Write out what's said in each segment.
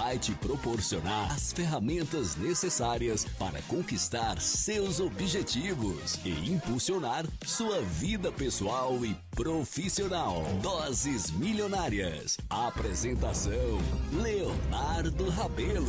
vai te proporcionar as ferramentas necessárias para conquistar seus objetivos e impulsionar sua vida pessoal e profissional. Doses Milionárias. Apresentação: Leonardo Rabelo.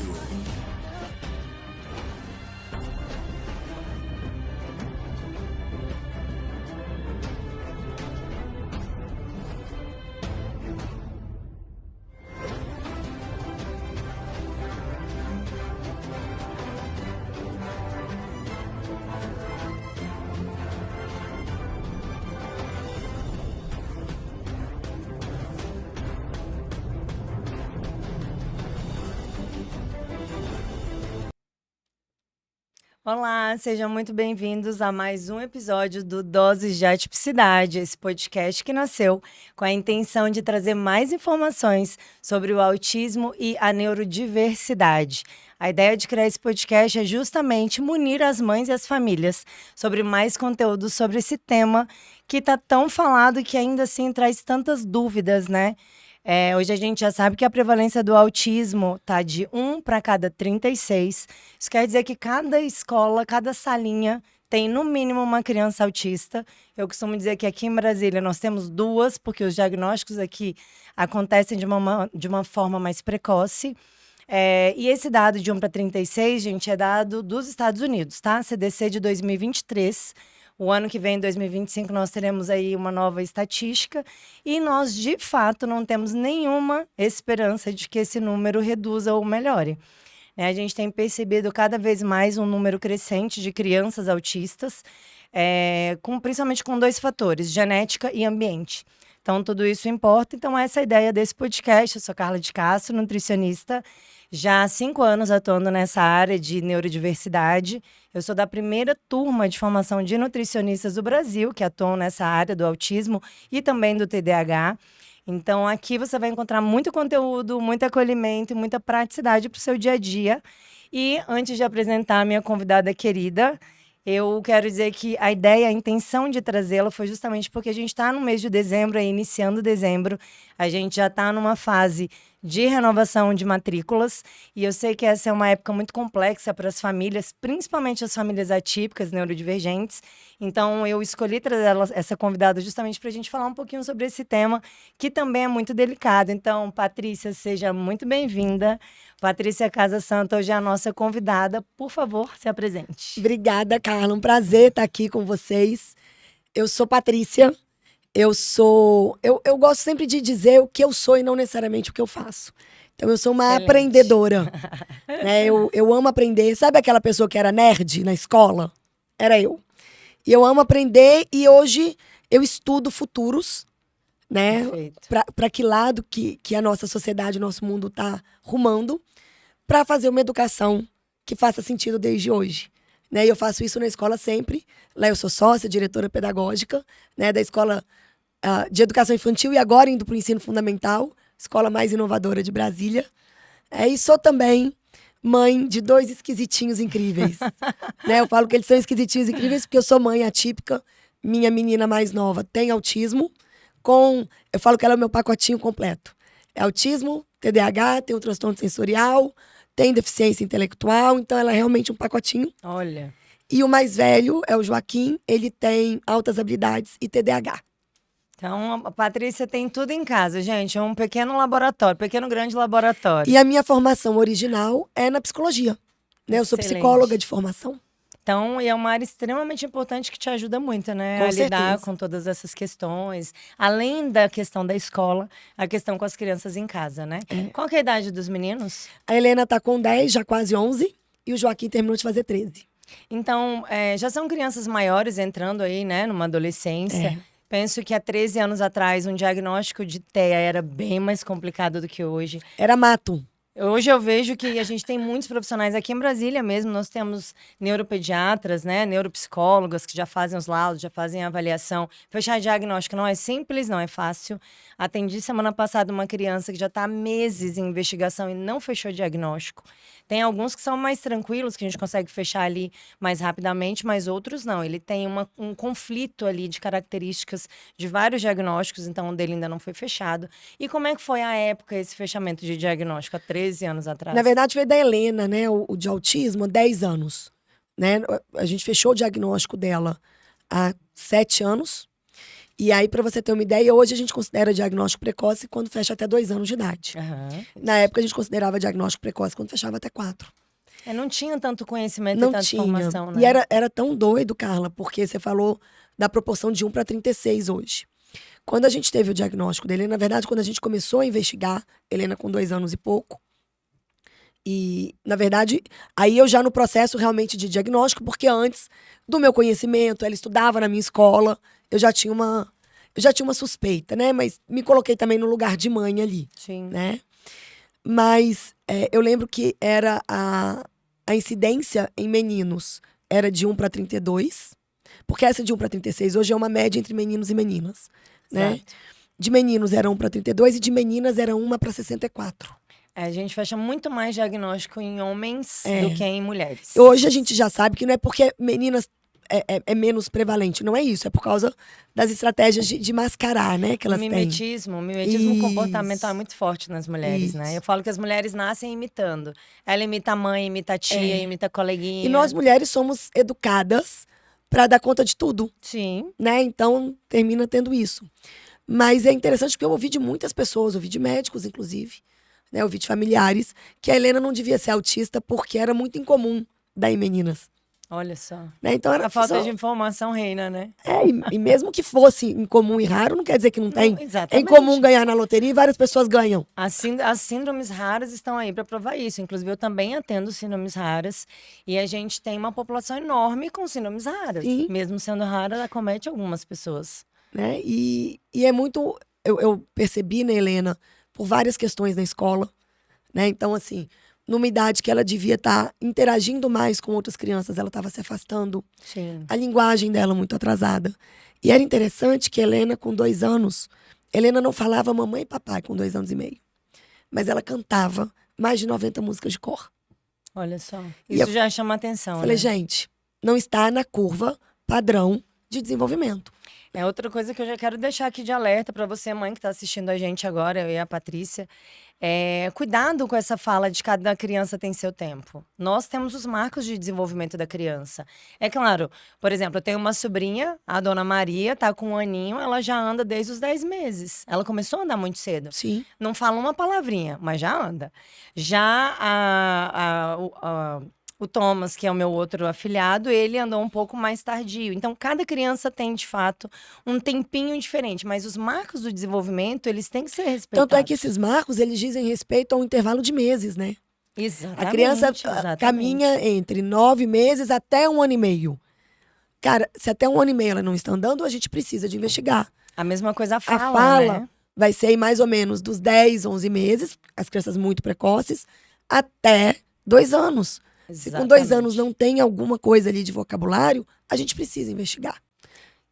Olá, sejam muito bem-vindos a mais um episódio do Doses de Atipicidade, esse podcast que nasceu com a intenção de trazer mais informações sobre o autismo e a neurodiversidade. A ideia de criar esse podcast é justamente munir as mães e as famílias sobre mais conteúdo sobre esse tema que está tão falado e que ainda assim traz tantas dúvidas, né? Hoje a gente já sabe que a prevalência do autismo está de 1 para cada 36. Isso quer dizer que cada escola, cada salinha tem no mínimo uma criança autista. Eu costumo dizer que aqui em Brasília nós temos 2, porque os diagnósticos aqui acontecem de uma forma mais precoce. E esse dado de 1 para 36, gente, é dado dos Estados Unidos, tá? CDC de 2023. O ano que vem, em 2025, nós teremos aí uma nova estatística e nós, de fato, não temos nenhuma esperança de que esse número reduza ou melhore. A gente tem percebido cada vez mais um número crescente de crianças autistas, principalmente com 2 fatores, genética e ambiente. Então, tudo isso importa. Então, essa é a ideia desse podcast. Eu sou Carla de Castro, nutricionista, já há 5 anos atuando nessa área de neurodiversidade. Eu sou da primeira turma de formação de nutricionistas do Brasil, que atuam nessa área do autismo e também do TDAH. Então, aqui você vai encontrar muito conteúdo, muito acolhimento e muita praticidade para o seu dia a dia. E antes de apresentar a minha convidada querida, eu quero dizer que a ideia, a intenção de trazê-la foi justamente porque a gente está no mês de dezembro, iniciando dezembro, a gente já está numa fase de renovação de matrículas, e eu sei que essa é uma época muito complexa para as famílias, principalmente as famílias atípicas, neurodivergentes. Então, eu escolhi trazer essa convidada justamente para a gente falar um pouquinho sobre esse tema, que também é muito delicado. Então, Patrícia, seja muito bem-vinda. Patrícia Casa Santa hoje é a nossa convidada. Por favor, se apresente. Obrigada, Carla. Um prazer estar aqui com vocês. Eu sou Patrícia. Eu gosto sempre de dizer o que eu sou e não necessariamente o que eu faço. Então, eu sou uma aprendedora. Né? Eu amo aprender. Sabe aquela pessoa que era nerd na escola? Era eu. E eu amo aprender e hoje eu estudo futuros, né? Para que lado que a nossa sociedade, o nosso mundo está rumando, para fazer uma educação que faça sentido desde hoje. Né? E eu faço isso na escola sempre. Lá eu sou sócia, diretora pedagógica, né, da Escola de Educação Infantil e agora indo para o ensino fundamental, escola mais inovadora de Brasília. E sou também mãe de 2 esquisitinhos incríveis. Né? Eu falo que eles são esquisitinhos incríveis porque eu sou mãe atípica. Minha menina mais nova tem autismo. Eu falo que ela é o meu pacotinho completo. É autismo, TDAH, tem um transtorno sensorial, tem deficiência intelectual, então ela é realmente um pacotinho. Olha. E o mais velho é o Joaquim, ele tem altas habilidades e TDAH. Então, a Patrícia tem tudo em casa, gente. É um pequeno laboratório, grande laboratório. E a minha formação original é na psicologia. Né? Eu sou psicóloga de formação. Então, e é uma área extremamente importante que te ajuda muito, né? Com a certeza. Lidar com todas essas questões. Além da questão da escola, a questão com as crianças em casa, né? Qual que é a idade dos meninos? A Helena tá com 10, já quase 11. E o Joaquim terminou de fazer 13. Então, já são crianças maiores entrando aí, né? Numa adolescência. Penso que há 13 anos atrás, um diagnóstico de TEA era bem mais complicado do que hoje. Era mato. Hoje eu vejo que a gente tem muitos profissionais aqui em Brasília mesmo, nós temos neuropediatras, né, neuropsicólogas que já fazem os laudos, já fazem a avaliação. Fechar diagnóstico não é simples, não é fácil. Atendi semana passada uma criança que já está há meses em investigação e não fechou diagnóstico. Tem alguns que são mais tranquilos, que a gente consegue fechar ali mais rapidamente, mas outros não. Ele tem um conflito ali de características de vários diagnósticos, então o dele ainda não foi fechado. E como é que foi a época, esse fechamento de diagnóstico? Há 13 anos atrás. Na verdade, veio da Helena, né? O de autismo, há 10 anos. Né? A gente fechou o diagnóstico dela há 7 anos. E aí, para você ter uma ideia, hoje a gente considera diagnóstico precoce quando fecha até 2 anos de idade. Na época, a gente considerava diagnóstico precoce quando fechava até 4. Não tinha tanto conhecimento Não e tanta tinha. informação, né? E era tão doido, Carla, porque você falou da proporção de 1 para 36 hoje. Quando a gente teve o diagnóstico da Helena, na verdade, quando a gente começou a investigar, Helena com 2 anos e pouco, e, na verdade, aí eu já no processo realmente de diagnóstico, porque antes do meu conhecimento, ela estudava na minha escola, eu já tinha uma suspeita, né? Mas me coloquei também no lugar de mãe ali, Sim. né? Mas eu lembro que era a incidência em meninos era de 1 para 32, porque essa de 1 para 36 hoje é uma média entre meninos e meninas, né? Exato. De meninos era 1 para 32 e de meninas era 1 para 64. A gente fecha muito mais diagnóstico em homens do que em mulheres. Hoje a gente já sabe que não é porque meninas é menos prevalente, não é isso. É por causa das estratégias de mascarar, né, que elas têm. O mimetismo comportamental é muito forte nas mulheres, né? Eu falo que as mulheres nascem imitando. Ela imita a mãe, imita a tia, imita a coleguinha. E nós mulheres somos educadas para dar conta de tudo. Sim. Né? Então, termina tendo isso. Mas é interessante porque eu ouvi de muitas pessoas, ouvi de médicos, inclusive, né? Ouvi de familiares, que a Helena não devia ser autista porque era muito incomum dar em meninas. Olha só. Né? Então, A falta de informação reina, né? E mesmo que fosse incomum e raro, não quer dizer que não tem. Exatamente. É incomum ganhar na loteria e várias pessoas ganham. As síndromes raras estão aí para provar isso. Inclusive, eu também atendo síndromes raras. E a gente tem uma população enorme com síndromes raras. Sim. Mesmo sendo rara, ela acomete algumas pessoas. Né? E é muito... Eu percebi, né, Helena, por várias questões na escola. Né? Então, assim, numa idade que ela devia estar interagindo mais com outras crianças, ela estava se afastando. Sim. A linguagem dela muito atrasada. E era interessante que Helena, com 2 anos, Helena não falava mamãe e papai com 2 anos e meio. Mas ela cantava mais de 90 músicas de cor. Olha só. E Isso eu já chama atenção, falei, né? gente, não está na curva padrão de desenvolvimento. É outra coisa que eu já quero deixar aqui de alerta para você, mãe, que está assistindo a gente agora, eu e a Patrícia. Cuidado com essa fala de cada criança tem seu tempo. Nós temos os marcos de desenvolvimento da criança. É claro, por exemplo, eu tenho uma sobrinha, a dona Maria, tá com 1 aninho, ela já anda desde os 10 meses. Ela começou a andar muito cedo. Sim. Não fala uma palavrinha, mas já anda. Já o Thomas, que é o meu outro afilhado, ele andou um pouco mais tardio. Então, cada criança tem, de fato, um tempinho diferente. Mas os marcos do desenvolvimento, eles têm que ser respeitados. Tanto é que esses marcos, eles dizem respeito a um intervalo de meses, né? Exatamente. A criança exatamente. caminha entre 9 meses até 1 ano e meio. Cara, se até 1 ano e meio ela não está andando, a gente precisa de investigar. A mesma coisa a fala, A fala né? vai ser aí mais ou menos dos 10, 11 meses, as crianças muito precoces, até 2 anos. Se com 2 anos não tem alguma coisa ali de vocabulário, a gente precisa investigar.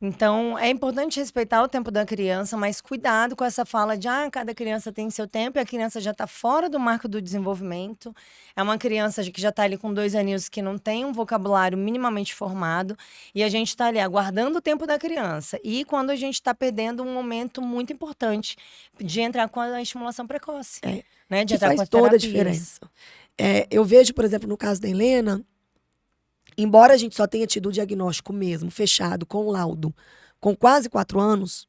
Então, é importante respeitar o tempo da criança, mas cuidado com essa fala de cada criança tem seu tempo e a criança já está fora do marco do desenvolvimento. É uma criança que já está ali com 2 aninhos que não tem um vocabulário minimamente formado e a gente está ali aguardando o tempo da criança. E quando a gente está perdendo um momento muito importante de entrar com a estimulação precoce. Né? De Que entrar com faz as toda a terapias. diferença. Eu vejo, por exemplo, no caso da Helena, embora a gente só tenha tido o diagnóstico mesmo, fechado, com laudo, com quase 4 anos,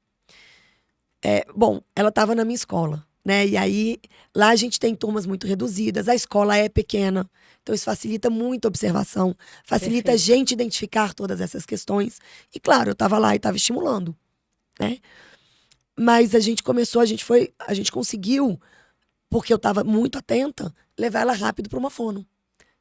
ela estava na minha escola, né? E aí, lá a gente tem turmas muito reduzidas, a escola é pequena, então isso facilita muito a observação, facilita a gente identificar todas essas questões. E claro, eu estava lá e estava estimulando, né? Mas a gente conseguiu, porque eu estava muito atenta, levar ela rápido para uma fono.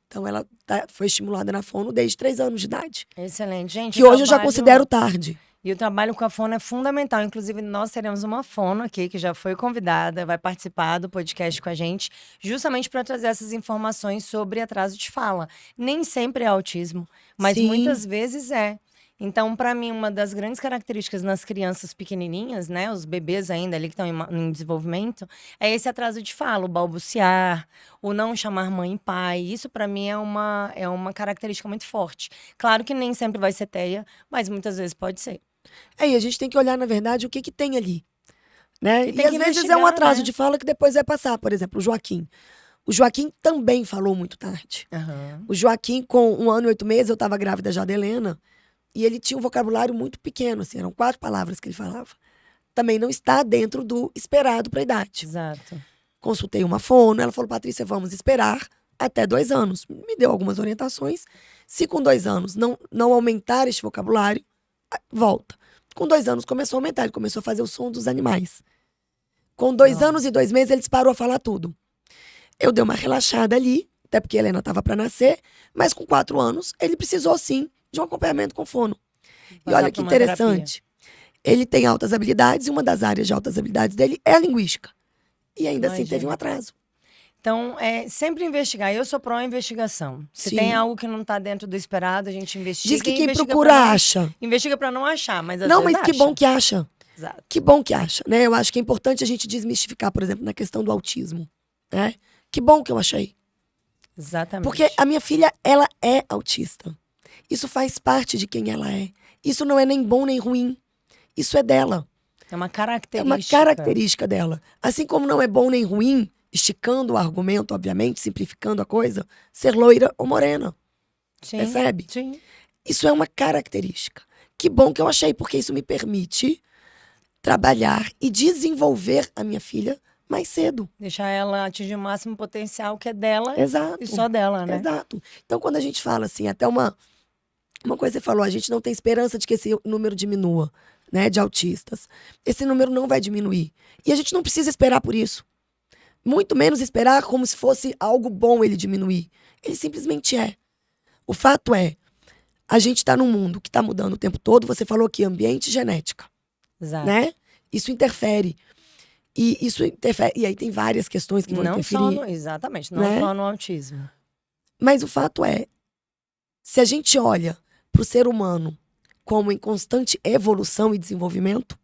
Então, ela foi estimulada na fono desde 3 anos de idade. Excelente. Gente, que hoje eu já considero tarde. E o trabalho com a fono é fundamental. Inclusive, nós teremos uma fono aqui, que já foi convidada, vai participar do podcast com a gente, justamente para trazer essas informações sobre atraso de fala. Nem sempre é autismo, mas Sim. muitas vezes é. Então, para mim, uma das grandes características nas crianças pequenininhas, né, os bebês ainda ali que estão em desenvolvimento, é esse atraso de fala, o balbuciar, o não chamar mãe e pai. Isso, para mim, é uma característica muito forte. Claro que nem sempre vai ser TEA, mas muitas vezes pode ser. E a gente tem que olhar, na verdade, o que tem ali. Né? E E tem às que vezes é um investigar, atraso né? de fala que depois vai passar. Por exemplo, o Joaquim. O Joaquim também falou muito tarde. Aham. O Joaquim, com 1 ano e 8 meses, eu estava grávida já da Helena, e ele tinha um vocabulário muito pequeno, assim, eram 4 palavras que ele falava. Também não está dentro do esperado para a idade. Exato. Consultei uma fono, ela falou, Patrícia, vamos esperar até 2 anos. Me deu algumas orientações. Se com 2 anos não aumentar este vocabulário, volta. Com 2 anos começou a aumentar, ele começou a fazer o som dos animais. Com 2 anos e 2 meses, ele parou a falar tudo. Eu dei uma relaxada ali, até porque a Helena estava para nascer, mas com 4 anos, ele precisou sim de um acompanhamento com fono. E olha que interessante. Ele tem altas habilidades e uma das áreas de altas habilidades dele é a linguística. E ainda assim teve um atraso. Então, sempre investigar. Eu sou pró-investigação. Se Sim. tem algo que não está dentro do esperado, a gente investiga. Diz que e quem investiga procura pra não- acha. Investiga para não achar, mas às Não, vezes mas que acha. bom que acha. Exato. Que bom que acha, né? Eu acho que é importante a gente desmistificar, por exemplo, na questão do autismo, né? Que bom que eu achei. Exatamente. Porque a minha filha, ela é autista. Isso faz parte de quem ela é. Isso não é nem bom nem ruim. Isso é dela. É uma É característica. uma característica dela. Assim como não é bom nem ruim, esticando o argumento, obviamente, simplificando a coisa, ser loira ou morena. Sim. Percebe? Sim. Isso é uma característica. Que bom que eu achei, porque isso me permite trabalhar e desenvolver a minha filha mais cedo. Deixar ela atingir o máximo potencial que é dela Exato. e só dela, né? Exato. Então, quando a gente fala assim, até uma coisa que você falou, a gente não tem esperança de que esse número diminua, né, de autistas. Esse número não vai diminuir. E a gente não precisa esperar por isso. Muito menos esperar como se fosse algo bom ele diminuir. Ele simplesmente é. O fato é, a gente está num mundo que está mudando o tempo todo. Você falou aqui, ambiente e genética, Exato. né? Isso interfere. E isso interfere. E aí tem várias questões que vão Não interferir. só no, exatamente, não né? só no autismo. Mas o fato é, se a gente olha para o ser humano como em constante evolução e desenvolvimento,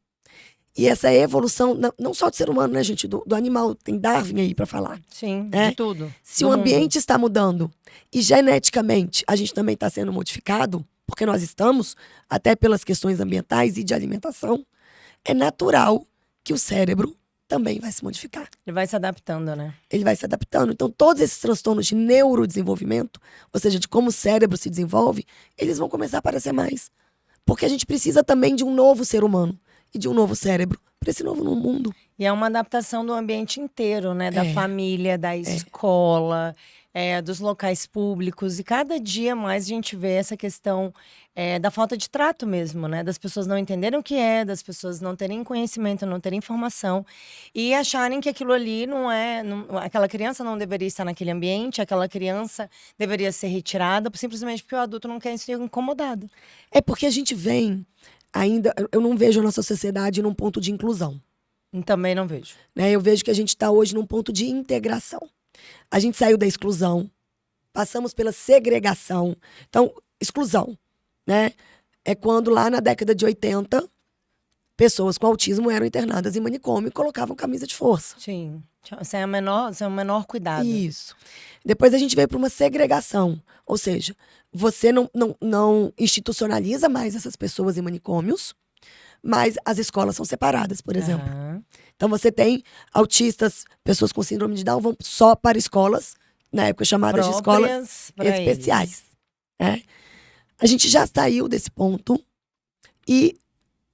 e essa evolução, não só do ser humano, né, gente, do animal, tem Darwin aí para falar. Sim, É. de tudo. Se do o mundo. ambiente está mudando e geneticamente a gente também está sendo modificado, porque nós estamos, até pelas questões ambientais e de alimentação, é natural que o cérebro também vai se modificar. Ele vai se adaptando, né? Ele vai se adaptando. Então, todos esses transtornos de neurodesenvolvimento, ou seja, de como o cérebro se desenvolve, eles vão começar a aparecer mais. Porque a gente precisa também de um novo ser humano e de um novo cérebro para esse novo mundo. E é uma adaptação do ambiente inteiro, né? Da É. família, da escola, dos locais públicos. E cada dia mais a gente vê essa questão da falta de trato mesmo, né? Das pessoas não entenderem o que é, das pessoas não terem conhecimento, não terem informação. E acharem que aquilo ali não é... aquela criança não deveria estar naquele ambiente, aquela criança deveria ser retirada, simplesmente porque o adulto não quer ser incomodado. É porque a gente vem ainda... Eu não vejo a nossa sociedade num ponto de inclusão. Também não vejo. Né? Eu vejo que a gente está hoje num ponto de integração. A gente saiu da exclusão, passamos pela segregação. Então, exclusão, né? É quando lá na década de 80, pessoas com autismo eram internadas em manicômio e colocavam camisa de força. Sim. Sem o menor cuidado. Isso. Depois a gente veio para uma segregação. Ou seja, você não institucionaliza mais essas pessoas em manicômios, mas as escolas são separadas, por exemplo. Aham. Então você tem autistas, pessoas com síndrome de Down vão só para escolas, na época chamadas de escolas Próprias pra especiais. Né? A gente já saiu desse ponto e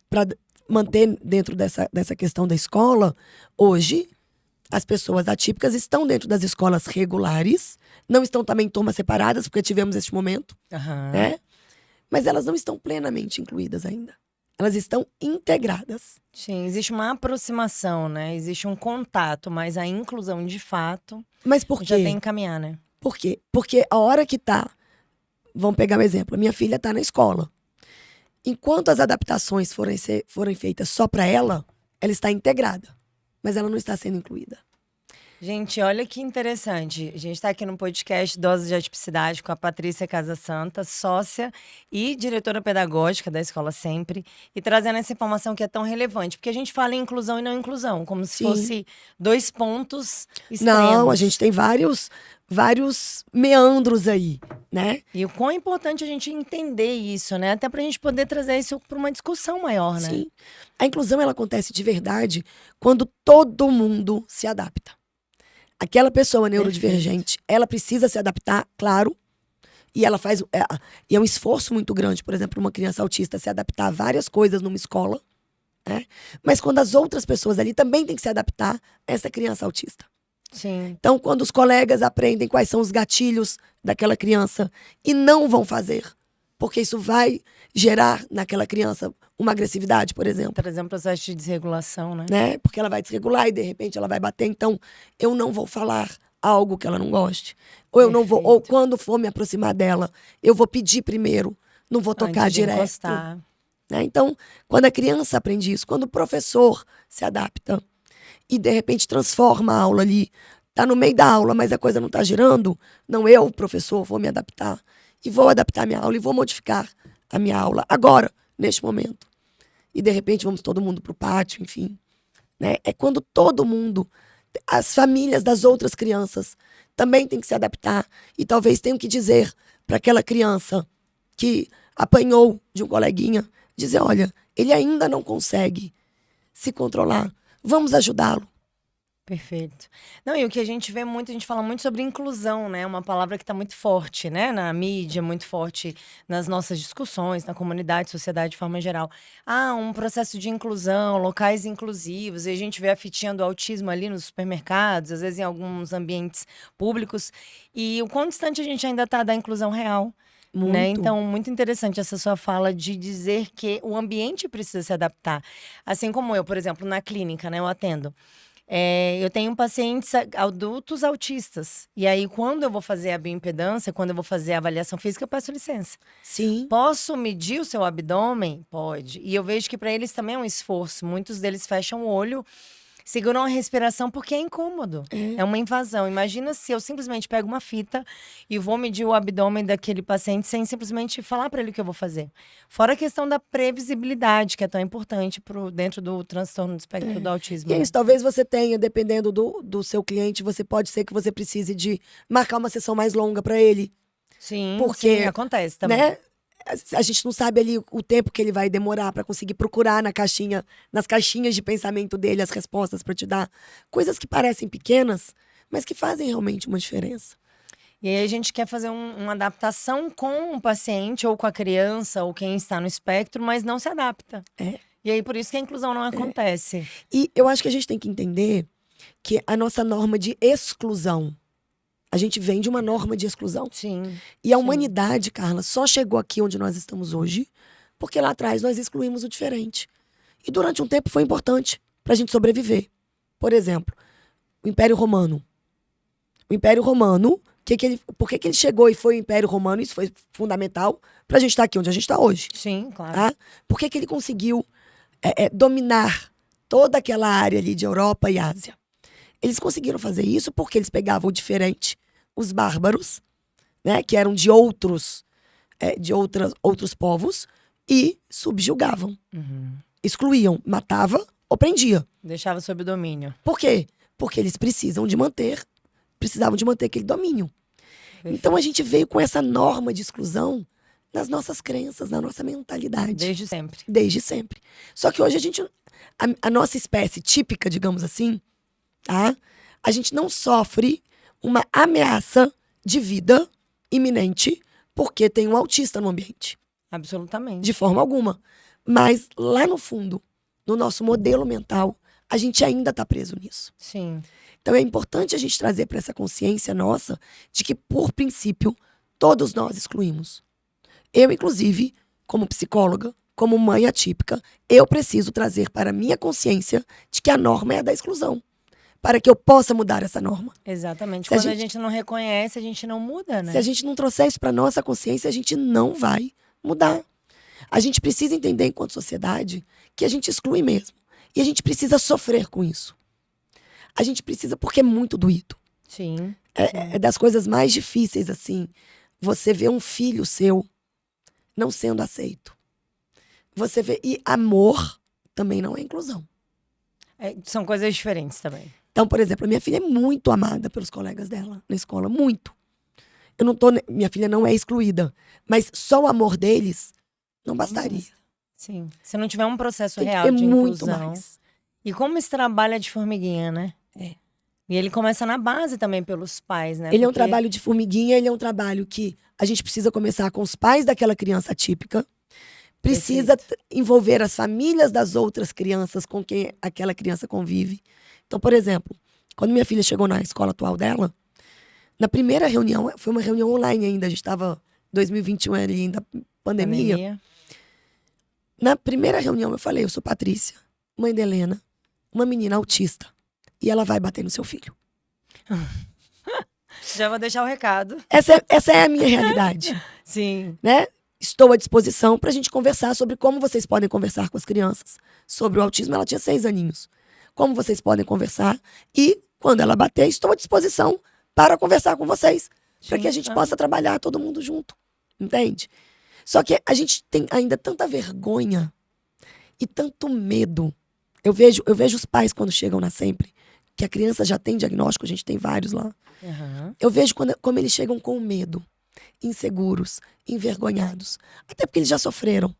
para manter dentro dessa questão da escola, hoje as pessoas atípicas estão dentro das escolas regulares, não estão também em turmas separadas, porque tivemos este momento, Aham. né? Mas elas não estão plenamente incluídas ainda. Elas estão integradas. Sim, existe uma aproximação, né? Existe um contato, mas a inclusão de fato Mas por já quê? tem que caminhar, né? Por quê? Porque a hora que tá... Vamos pegar um exemplo. A minha filha tá na escola. Enquanto as adaptações forem feitas só para ela está integrada. Mas ela não está sendo incluída. Gente, olha que interessante. A gente está aqui no podcast Doses de Atipicidade com a Patrícia Casa Santa, sócia e diretora pedagógica da Escola Sempre, e trazendo essa informação que é tão relevante. Porque a gente fala em inclusão e não inclusão, como se Sim. fosse 2 pontos extremos. Não, a gente tem vários meandros aí, né? E o quão importante a gente entender isso, né? Até pra gente poder trazer isso para uma discussão maior, né? Sim. A inclusão, ela acontece de verdade quando todo mundo se adapta. Aquela pessoa neurodivergente, ela precisa se adaptar, claro, e ela faz. E é um esforço muito grande, por exemplo, uma criança autista se adaptar a várias coisas numa escola, né? Mas quando as outras pessoas ali também têm que se adaptar a essa criança autista. Sim. Então, quando os colegas aprendem quais são os gatilhos daquela criança e não vão fazer, porque isso vai gerar naquela criança uma agressividade, por exemplo. Por exemplo, processo de desregulação, né? Porque ela vai desregular e de repente ela vai bater. Então, eu não vou falar algo que ela não goste. Ou eu não vou, ou quando for me aproximar dela, eu vou pedir primeiro, não vou tocar Antes de direto. encostar. Então, quando a criança aprende isso, quando o professor se adapta e de repente transforma a aula ali, tá no meio da aula, mas a coisa não tá girando, não, eu, professor, vou me adaptar e vou adaptar minha aula e vou modificar a minha aula agora, neste momento. E de repente vamos todo mundo pro pátio, enfim. Né? É quando todo mundo, as famílias das outras crianças também têm que se adaptar e talvez tenham que dizer para aquela criança que apanhou de um coleguinha, dizer, olha, ele ainda não consegue se controlar, vamos ajudá-lo. Perfeito. Não, e o que a gente vê muito, a gente fala muito sobre inclusão, né? Uma palavra que está muito forte, né? Na mídia, muito forte nas nossas discussões, na comunidade, sociedade de forma geral. Um processo de inclusão, locais inclusivos, e a gente vê a fitinha do autismo ali nos supermercados, às vezes em alguns ambientes públicos, e o quão distante a gente ainda está da inclusão real. Muito. Né? Então, muito interessante essa sua fala de dizer que o ambiente precisa se adaptar. Assim como eu, por exemplo, na clínica, né? Eu atendo. Eu tenho pacientes adultos autistas. E aí, quando eu vou fazer a bioimpedância, quando eu vou fazer a avaliação física, eu peço licença. Sim. Posso medir o seu abdômen? Pode. E eu vejo que para eles também é um esforço. Muitos deles fecham o olho, seguram a respiração porque é incômodo. É uma invasão. Imagina se eu simplesmente pego uma fita e vou medir o abdômen daquele paciente sem simplesmente falar para ele o que eu vou fazer. Fora a questão da previsibilidade, que é tão importante dentro do transtorno do espectro do autismo. E é isso, talvez você tenha, dependendo do seu cliente, você pode ser que você precise de marcar uma sessão mais longa para ele. Sim, porque, sim, acontece também. Né? A gente não sabe ali o tempo que ele vai demorar para conseguir procurar nas caixinhas de pensamento dele as respostas para te dar. Coisas que parecem pequenas, mas que fazem realmente uma diferença. E aí a gente quer fazer uma adaptação com o paciente, ou com a criança, ou quem está no espectro, mas não se adapta. E aí por isso que a inclusão não acontece. E eu acho que a gente tem que entender que a nossa norma de exclusão, a gente vem de uma norma de exclusão. Sim. E a humanidade, Carla, só chegou aqui onde nós estamos hoje porque lá atrás nós excluímos o diferente. E durante um tempo foi importante para a gente sobreviver. Por exemplo, o Império Romano. O Império Romano, por que ele chegou e foi o Império Romano? Isso foi fundamental para a gente estar aqui onde a gente está hoje. Sim, claro. Tá? Por que ele conseguiu dominar toda aquela área ali de Europa e Ásia? Eles conseguiram fazer isso porque eles pegavam o diferente, os bárbaros, né, que eram de outros povos, e subjugavam. Excluíam, matava ou prendia. Deixava sob domínio. Por quê? Porque eles precisavam de manter aquele domínio. Perfeito. Então a gente veio com essa norma de exclusão nas nossas crenças, na nossa mentalidade. Desde sempre. Desde sempre. Só que hoje a nossa espécie típica, digamos assim, tá? A gente não sofre uma ameaça de vida iminente porque tem um autista no ambiente. Absolutamente. De forma alguma. Mas lá no fundo, no nosso modelo mental, a gente ainda está preso nisso. Sim. Então é importante a gente trazer para essa consciência nossa de que, por princípio, todos nós excluímos. Eu, inclusive, como psicóloga, como mãe atípica, eu preciso trazer para a minha consciência de que a norma é a da exclusão, para que eu possa mudar essa norma. Exatamente. Quando a gente não reconhece, a gente não muda, né? Se a gente não trouxer isso para nossa consciência, a gente não vai mudar. A gente precisa entender, enquanto sociedade, que a gente exclui mesmo. E a gente precisa sofrer com isso. A gente precisa, porque é muito doído. Sim. É das coisas mais difíceis, assim, você vê um filho seu não sendo aceito. Você vê. E amor também não é inclusão. São coisas diferentes também. Então, por exemplo, a minha filha é muito amada pelos colegas dela na escola, muito. Minha filha não é excluída, mas só o amor deles não bastaria. Sim. Se não tiver um processo Tem que real ter de muito inclusão. mais. E como esse trabalho é de formiguinha, né? E ele começa na base também pelos pais, né? Ele é um Porque- trabalho de formiguinha, ele é um trabalho que a gente precisa começar com os pais daquela criança atípica, precisa envolver as famílias das outras crianças com quem aquela criança convive. Então, por exemplo, quando minha filha chegou na escola atual dela, na primeira reunião, foi uma reunião online ainda, a gente estava em 2021 ali, ainda pandemia. Na primeira reunião eu falei, eu sou Patrícia, mãe da Helena, uma menina autista, e ela vai bater no seu filho. Já vou deixar o recado. Essa é a minha realidade, Sim. né? Estou à disposição para a gente conversar sobre como vocês podem conversar com as crianças. Sobre o autismo, ela tinha 6 aninhos. Como vocês podem conversar. E, quando ela bater, estou à disposição para conversar com vocês. Para que a gente possa trabalhar todo mundo junto. Entende? Só que a gente tem ainda tanta vergonha e tanto medo. Eu vejo os pais quando chegam na Sempre, que a criança já tem diagnóstico, a gente tem vários lá. Uhum. Eu vejo como eles chegam com medo, inseguros, envergonhados. Até porque eles já sofreram.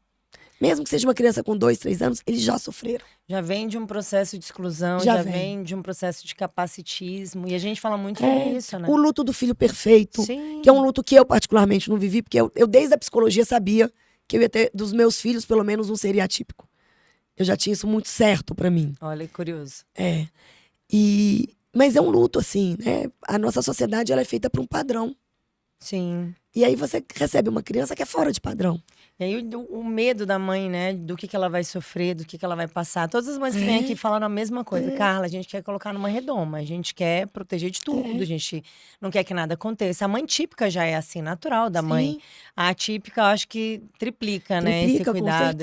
Mesmo que seja uma criança com 2, 3 anos, eles já sofreram. Já vem de um processo de exclusão, já vem de um processo de capacitismo. E a gente fala muito sobre isso, né? O luto do filho perfeito, Sim. que é um luto que eu particularmente não vivi, porque eu desde a psicologia sabia que eu ia ter, dos meus filhos, pelo menos um seria atípico. Eu já tinha isso muito certo pra mim. Olha, que curioso. Mas é um luto, assim, né? A nossa sociedade ela é feita por um padrão. Sim. E aí você recebe uma criança que é fora de padrão. E aí o medo da mãe, né? Do que ela vai sofrer, do que ela vai passar. Todas as mães que vêm aqui falaram a mesma coisa. Carla, a gente quer colocar numa redoma. A gente quer proteger de tudo. A gente não quer que nada aconteça. A mãe típica já é assim, natural da mãe. A atípica, eu acho que triplica, né? Esse cuidado,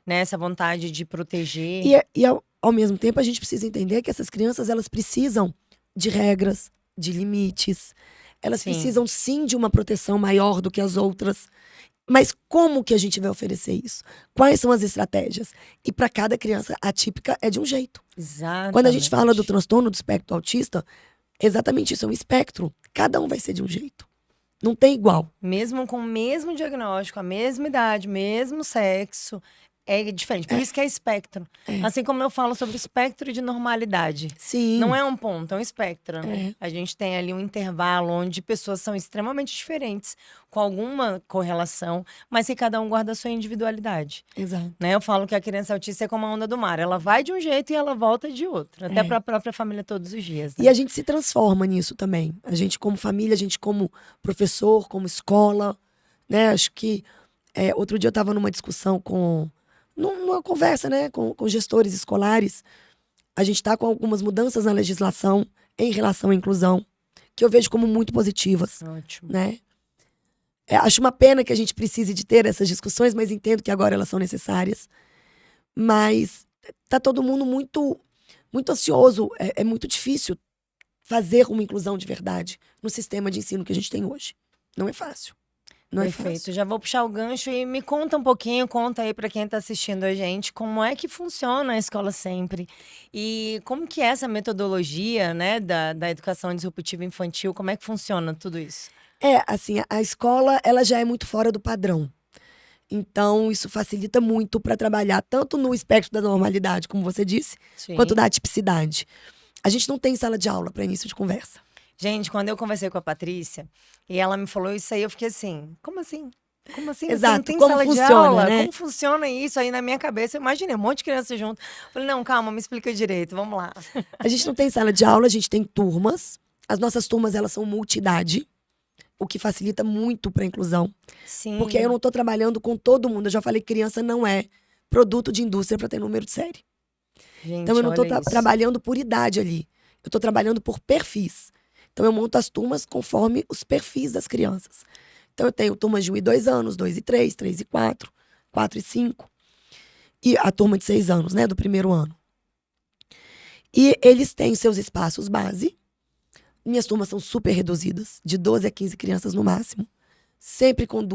essa vontade de proteger. E ao mesmo tempo, a gente precisa entender que essas crianças, elas precisam de regras, de limites. Elas precisam, sim, de uma proteção maior do que as outras. Mas como que a gente vai oferecer isso? Quais são as estratégias? E para cada criança atípica é de um jeito. Exatamente. Quando a gente fala do transtorno do espectro autista, exatamente isso, é um espectro. Cada um vai ser de um jeito. Não tem igual. Mesmo com o mesmo diagnóstico, a mesma idade, mesmo sexo, é diferente. Por isso que é espectro. Assim como eu falo sobre espectro de normalidade. Sim. Não é um ponto, é um espectro. Né? A gente tem ali um intervalo onde pessoas são extremamente diferentes, com alguma correlação, mas que cada um guarda a sua individualidade. Exato. Né? Eu falo que a criança autista é como a onda do mar. Ela vai de um jeito e ela volta de outro. Até para a própria família todos os dias. Né? E a gente se transforma nisso também. A gente como família, a gente como professor, como escola. Né? Acho que outro dia eu estava numa discussão numa conversa, né, com gestores escolares. A gente está com algumas mudanças na legislação em relação à inclusão, que eu vejo como muito positivas. Ótimo. Né? Acho uma pena que a gente precise de ter essas discussões, mas entendo que agora elas são necessárias. Mas tá todo mundo muito, muito ansioso. É muito difícil fazer uma inclusão de verdade no sistema de ensino que a gente tem hoje. Não é fácil. Perfeito, já vou puxar o gancho e me conta um pouquinho, conta aí para quem está assistindo a gente, como é que funciona a Escola Sempre e como que é essa metodologia, né, da educação disruptiva infantil, como é que funciona tudo isso? Assim, a escola, ela já é muito fora do padrão. Então, isso facilita muito para trabalhar tanto no espectro da normalidade, como você disse, quanto da atipicidade. A gente não tem sala de aula para início de conversa. Gente, quando eu conversei com a Patrícia e ela me falou isso aí, eu fiquei assim, como assim? Como assim? Exato. Você não tem Como sala funciona, de aula? né? Como funciona isso aí na minha cabeça? Eu imaginei um monte de criança junto. Falei, não, calma, me explica direito, vamos lá. A gente não tem sala de aula, a gente tem turmas. As nossas turmas, elas são multidade, o que facilita muito para a inclusão. Sim. Porque eu não estou trabalhando com todo mundo. Eu já falei que criança não é produto de indústria para ter número de série. Gente, então eu não estou trabalhando por idade ali. Eu estou trabalhando por perfis. Então eu monto as turmas conforme os perfis das crianças. Então eu tenho turmas de 1 e 2 anos, 2 e 3, 3 e 4, 4 e 5. E a turma de 6 anos, né, do primeiro ano. E eles têm seus espaços base. Minhas turmas são super reduzidas, de 12 a 15 crianças no máximo. Sempre com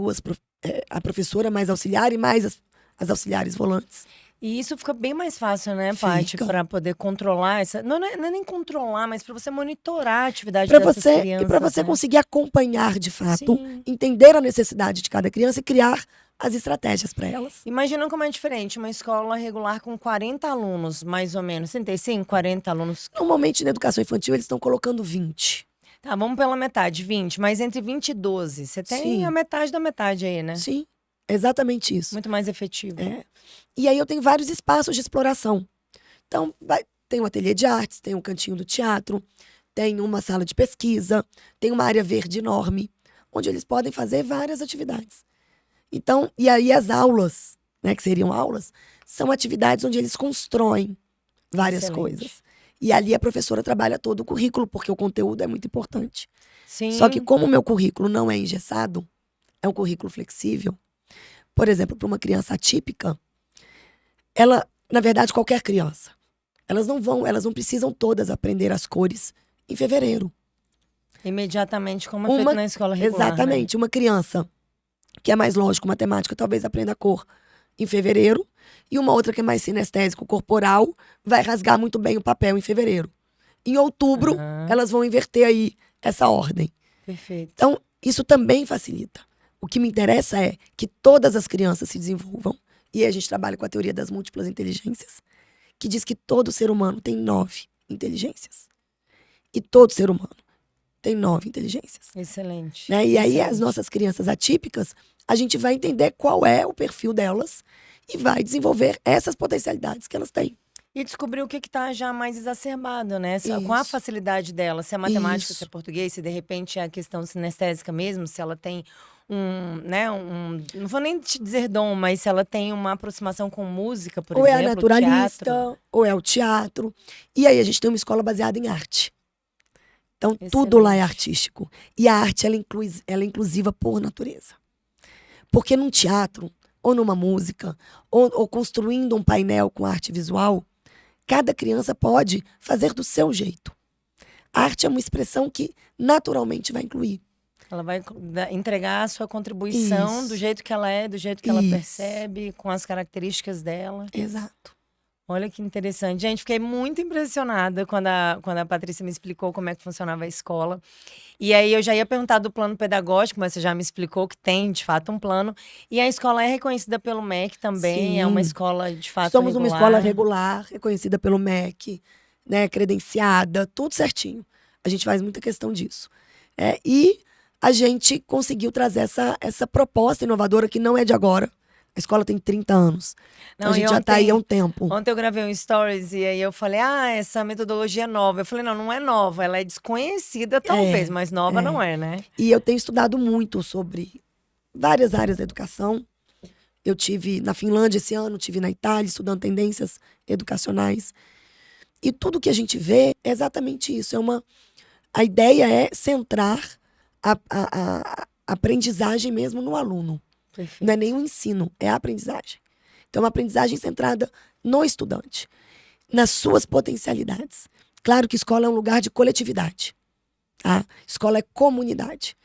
a professora mais auxiliar e mais as auxiliares volantes. E isso fica bem mais fácil, né, Paty, para poder controlar essa. Não é nem controlar, mas para você monitorar a atividade dessas crianças. E para você conseguir acompanhar de fato, Sim. entender a necessidade de cada criança e criar as estratégias para elas. Imagina como é diferente uma escola regular com 40 alunos, mais ou menos. Você tem, sim, 40 alunos. Normalmente, na educação infantil, eles estão colocando 20. Tá, vamos pela metade, 20. Mas entre 20 e 12, você tem Sim. a metade da metade aí, né? Sim, exatamente isso. Muito mais efetivo. É. E aí eu tenho vários espaços de exploração. Então, tem um ateliê de artes, tem um cantinho do teatro, tem uma sala de pesquisa, tem uma área verde enorme, onde eles podem fazer várias atividades. Então, e aí as aulas, né, que seriam aulas, são atividades onde eles constroem várias Excelente. coisas. E ali a professora trabalha todo o currículo, porque o conteúdo é muito importante. Sim. Só que como o meu currículo não é engessado, é um currículo flexível. Por exemplo, para uma criança atípica, ela, na verdade, qualquer criança, elas não precisam todas aprender as cores em fevereiro. Imediatamente, como é feito na escola regular. Exatamente. Uma criança que é mais lógico, matemática, talvez aprenda a cor em fevereiro. E uma outra que é mais sinestésico, corporal, vai rasgar muito bem o papel em fevereiro. Em outubro, elas vão inverter aí essa ordem. Perfeito. Então, isso também facilita. O que me interessa é que todas as crianças se desenvolvam. E aí a gente trabalha com a teoria das múltiplas inteligências, que diz que todo ser humano tem 9 inteligências. E todo ser humano tem 9 inteligências. Excelente. Né? E aí Excelente. as nossas crianças atípicas, a gente vai entender qual é o perfil delas e vai desenvolver essas potencialidades que elas têm. E descobrir o que está já mais exacerbado, né? Com a Isso. facilidade dela, se é matemática, Isso. se é português, se de repente é a questão sinestésica mesmo, se ela tem não vou nem te dizer dom, mas se ela tem uma aproximação com música, por Ou exemplo, é a naturalista, teatro. ou é o teatro. E aí a gente tem uma escola baseada em arte. Então tudo lá é Excelente. artístico. E a arte, ela é inclusiva por natureza. Porque num teatro, ou numa música, ou construindo um painel com arte visual, cada criança pode fazer do seu jeito. A arte é uma expressão que naturalmente vai incluir. Ela vai entregar a sua contribuição Isso. do jeito que ela é, do jeito que ela Isso. percebe, com as características dela. Exato. Olha que interessante. Gente, fiquei muito impressionada quando a Patrícia me explicou como é que funcionava a escola. E aí eu já ia perguntar do plano pedagógico, mas você já me explicou que tem, de fato, um plano. E a escola é reconhecida pelo MEC também, é uma Sim. escola, de fato, Somos uma regular. escola regular, reconhecida pelo MEC, né, credenciada, tudo certinho. A gente faz muita questão disso. E a gente conseguiu trazer essa proposta inovadora que não é de agora. A escola tem 30 anos. Então Não, a gente e já está aí ontem- há um tempo. Ontem eu gravei um stories e aí eu falei, essa metodologia é nova. Eu falei, não é nova, ela é desconhecida talvez, mas nova não é, né? E eu tenho estudado muito sobre várias áreas da educação. Eu tive na Finlândia esse ano, tive na Itália, estudando tendências educacionais. E tudo que a gente vê é exatamente isso. A ideia é centrar a aprendizagem mesmo no aluno. Perfeito. Não é nem o ensino, é a aprendizagem. Então, uma aprendizagem centrada no estudante, nas suas potencialidades. Claro que escola é um lugar de coletividade. Tá? Escola é comunidade,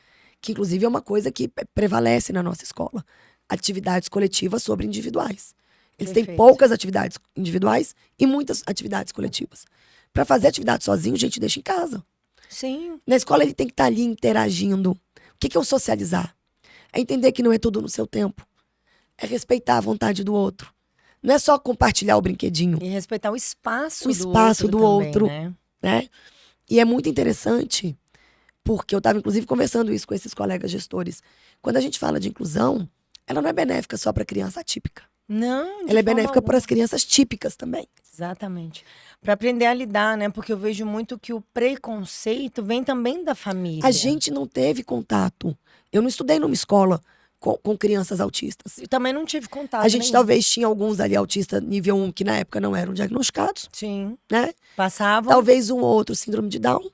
que inclusive é uma coisa que prevalece na nossa escola. Atividades coletivas sobre individuais. Eles têm Perfeito. poucas atividades individuais e muitas atividades coletivas. Para fazer atividade sozinho, gente, deixa em casa. Sim. Na escola ele tem que estar ali interagindo. O que é o socializar? É entender que não é tudo no seu tempo. É respeitar a vontade do outro. Não é só compartilhar o brinquedinho, E respeitar o espaço O espaço do também, outro. né? né? E é muito interessante, porque eu estava inclusive conversando isso com esses colegas gestores. Quando a gente fala de inclusão, ela não é benéfica só para criança atípica. Não, de Ela é forma benéfica para alguma. as crianças típicas também. Exatamente. Para aprender a lidar, né? Porque eu vejo muito que o preconceito vem também da família. A gente não teve contato. Eu não estudei numa escola com crianças autistas. Eu também não tive contato A gente nenhum. talvez tinha alguns ali autistas nível 1 que na época não eram diagnosticados, Sim. né? Passavam. Talvez um ou outro síndrome de Down.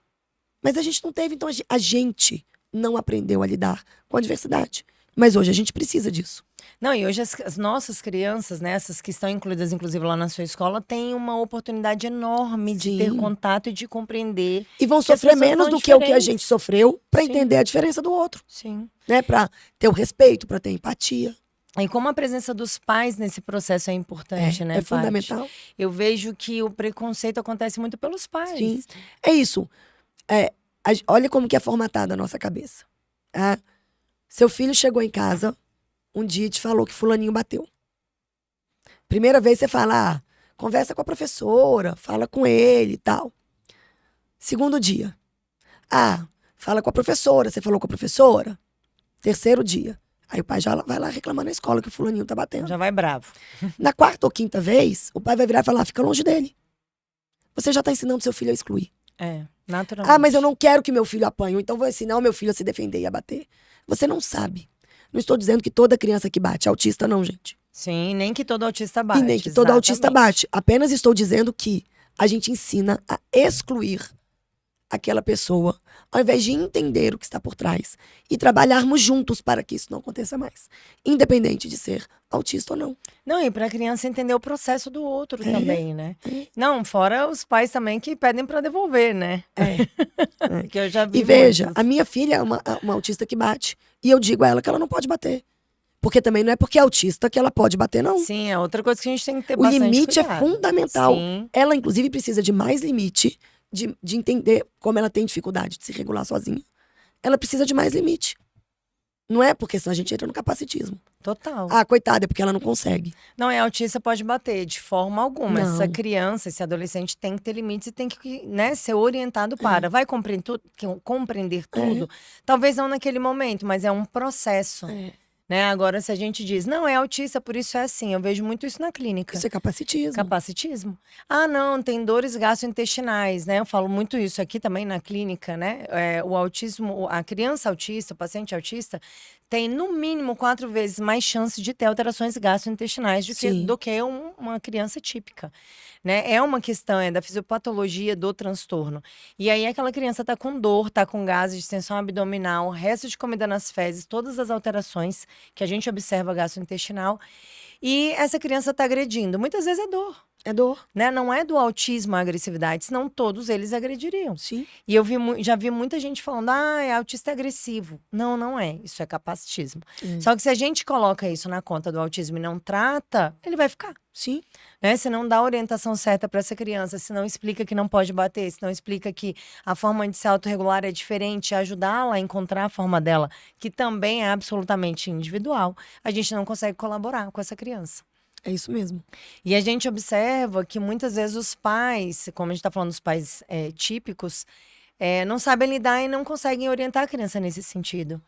Mas a gente não teve, então a gente não aprendeu a lidar com a diversidade. Mas hoje a gente precisa disso. Não, e hoje as nossas crianças, né, essas que estão incluídas, inclusive, lá na sua escola, têm uma oportunidade enorme de ter Sim. contato e de compreender. E vão Que as sofrer pessoas menos são do que o que a diferentes. gente sofreu para Sim. entender a diferença do outro, Sim. né? Para ter o respeito, para ter empatia. E como a presença dos pais nesse processo é importante, né, É Paty? fundamental. Eu vejo que o preconceito acontece muito pelos pais. Sim. É isso. Olha como que é formatada a nossa cabeça. Tá? Seu filho chegou em casa um dia te falou que fulaninho bateu. Primeira vez você fala, conversa com a professora, fala com ele e tal. Segundo dia, fala com a professora, você falou com a professora. Terceiro dia, aí o pai já vai lá reclamar na escola que o fulaninho tá batendo. Já vai bravo. Na quarta ou quinta vez, o pai vai virar e falar, fica longe dele. Você já tá ensinando seu filho a excluir. Naturalmente. Mas eu não quero que meu filho apanhe, então vou ensinar o meu filho a se defender e a bater. Você não sabe. Não estou dizendo que toda criança que bate é autista, não, gente. Sim, nem que todo autista bate. E nem que todo autista bate. Apenas estou dizendo que a gente ensina a excluir aquela pessoa, ao invés de entender o que está por trás e trabalharmos juntos para que isso não aconteça mais, independente de ser autista ou não. Não, e para a criança entender o processo do outro também, né? Não, fora os pais também que pedem para devolver, né? Que eu já vi. E veja, muitos. a minha filha é uma autista que bate. E eu digo a ela que ela não pode bater. Porque também não é porque é autista que ela pode bater, não. Sim, é outra coisa que a gente tem que ter O bastante limite cuidado. é fundamental. Sim. Ela, inclusive, precisa de mais limite, de entender como ela tem dificuldade de se regular sozinha. Ela precisa de mais limite. Não é porque senão a gente entra no capacitismo. Total. Coitada, é porque ela não consegue. Não, autista pode bater de forma alguma. Não. Essa criança, esse adolescente tem que ter limites e tem que, né, ser orientado para. Vai compreender tudo? Talvez não naquele momento, mas é um processo. Né? Agora, se a gente diz, não, é autista, por isso é assim. Eu vejo muito isso na clínica. Isso é capacitismo. Capacitismo. Não, tem dores gastrointestinais, né? Eu falo muito isso aqui também na clínica, né? O autismo, a criança autista, o paciente autista, tem no mínimo 4 vezes mais chance de ter alterações gastrointestinais do que uma criança típica. Né? É uma questão, da fisiopatologia do transtorno. E aí aquela criança tá com dor, tá com gases, distensão abdominal, resto de comida nas fezes, todas as alterações que a gente observa gastrointestinal. E essa criança tá agredindo. Muitas vezes é dor. É dor. Né? Não é do autismo a agressividade, senão todos eles agrediriam. Sim. E eu já vi muita gente falando, autista é agressivo. Não, não é. Isso é capacitismo. Só que se a gente coloca isso na conta do autismo e não trata, ele vai ficar. Sim. Né? Se não dá a orientação certa para essa criança, se não explica que não pode bater, se não explica que a forma de se autorregular é diferente, ajudá-la a encontrar a forma dela, que também é absolutamente individual, a gente não consegue colaborar com essa criança. É isso mesmo. E a gente observa que muitas vezes os pais, como a gente está falando dos pais típicos, não sabem lidar e não conseguem orientar a criança nesse sentido.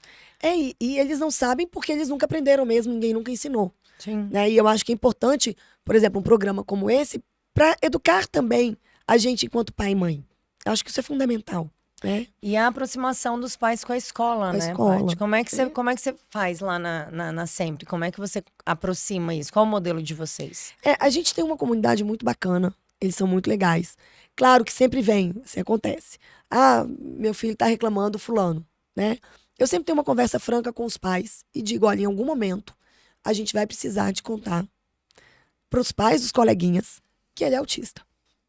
E eles não sabem porque eles nunca aprenderam mesmo, ninguém nunca ensinou. Sim. Né? E eu acho que é importante, por exemplo, um programa como esse, para educar também a gente enquanto pai e mãe. Eu acho que isso é fundamental. Né? E a aproximação dos pais com a escola, Com a né, escola. Paty? Como é que você faz lá na Sempre? Como é que você aproxima isso? Qual o modelo de vocês? A gente tem uma comunidade muito bacana, eles são muito legais. Claro que sempre vem, assim acontece. Meu filho tá reclamando fulano, né? Eu sempre tenho uma conversa franca com os pais e digo, olha, em algum momento a gente vai precisar de contar pros pais dos coleguinhas que ele é autista.